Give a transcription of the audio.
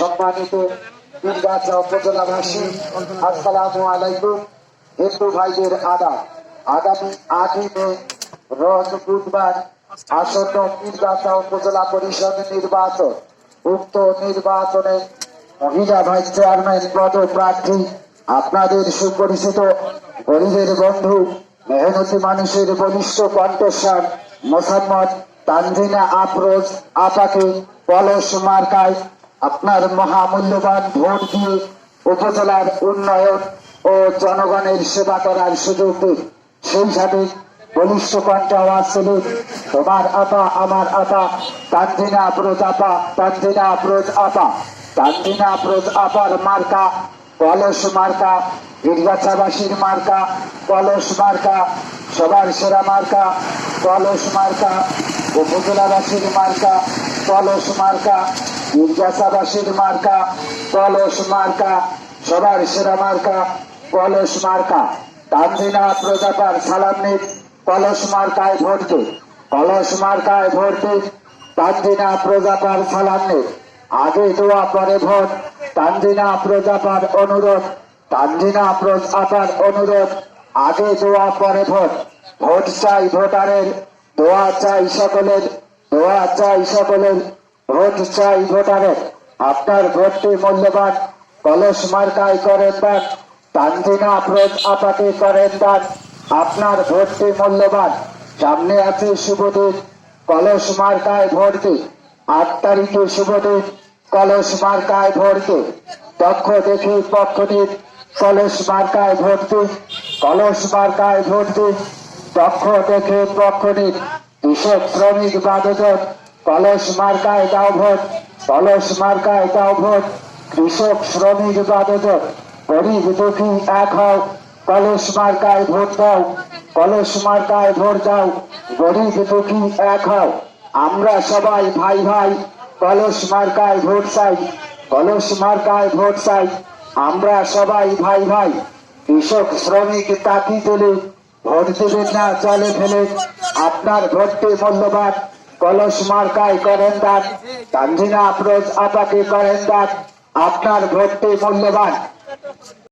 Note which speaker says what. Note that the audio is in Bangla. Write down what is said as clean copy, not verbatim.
Speaker 1: সম্মানিত পীরগাছা উপজেলাবাসী, আসসালামু আলাইকুম। হিন্দু ভাইদের আদাব। আগামী 8ই মে রোজ বুধবার আসন্ন পীরগাছা উপজেলা পরিষদ নির্বাচন। উক্ত নির্বাচনে মহিলা ভাইস চেয়ারম্যান পদ প্রার্থী আপনাদের সুপরিচিত গরিবের বন্ধু, মেহনতি মানুষের বলিষ্ঠ কণ্ঠস্বর মোসাম্মদ তানজিনা আফরোজ আপাকে কলস মার্কায় আপনার মহামূল্যবান ভোট দিয়ে উপজেলার উন্নয়ন ও জনগণের সেবা করার সুযোগ দিন। সেই সাথে বলিষ্ঠ কণ্ঠে আওয়াজ তুলুন, তোমার আপা আমার আপা তানজিনা আফরোজ আপা, তানজিনা আফরোজ আপা। তানজিনা আফরোজ আপার মার্কা কলস মার্কা, পীরগাছাবাসীর মার্কা কলস মার্কা, সবার সেরা মার্কা কলস মার্কা, উপজেলাবাসীর মার্কা কলস মার্কা, পীরগাছাবাসীর মার্কা কলস মার্কা, সবার সেরা মার্কা কলস মার্কা। তানজিনা আফরোজ আপার সালাম নিন, কলস মার্কায় ভোট দিন, কলস মার্কায় ভোট দিন, তানজিনা আফরোজ আপার সালাম নিন। আগে দোয়া পরে ভোট, তানজিনা আফরোজ আপার অনুরোধ, তানজিনা আফরোজ আপার অনুরোধ, আগে দোয়া পরে ভোট। ভোট চাই ভোটারের, দোয়া চাই সকলের, দোয়া চাই সকলের, ভোট চাই ভোটারের। আপনার ভোটটি মূল্যবান, কলস মার্কায় করেন দান, তানজিনা আফরোজ আপাকে করেন দান। আপনার ভোটটি মূল্যবান, সামনে আছে শুভ দিন, কলস মার্কায় ভোট দিন। 8 তারিখে শুভ দিন, কলস মার্কায় ভোট দিন। দক্ষ দেখে পক্ষ দিন, কলস মার্কায় ভোট দিন, কলস মার্কায় ভোট দিন। দক্ষ দেখে পক্ষ দিন, কৃষক শ্রমিক বাদজন, কলস মার্কায় দাও ভোট, কলস মার্কায় দাও ভোট। কৃষক শ্রমিক বাদজন, গরিব দুঃখী এক হও, কলস মার্কায় ভোট দাও, কলস মার্কায় ভোট দাও। গরিব দুঃখী এক হও, আমরা সবাই ভাই ভাই, কলস মার্কায় ভোট চাই, কলস মার্কায় ভোট চাই। আমরা সবাই ভাই ভাই, কৃষক শ্রমিক তাকি তুলে ভোট দেবেন না চলে ফেলে। আপনার ভোটটি মূল্যবান, কলস মার্কায় করেন দান, তানজিনা আফরোজ আপাকে করেন দান। আপনার ভোটটি মূল্যবান,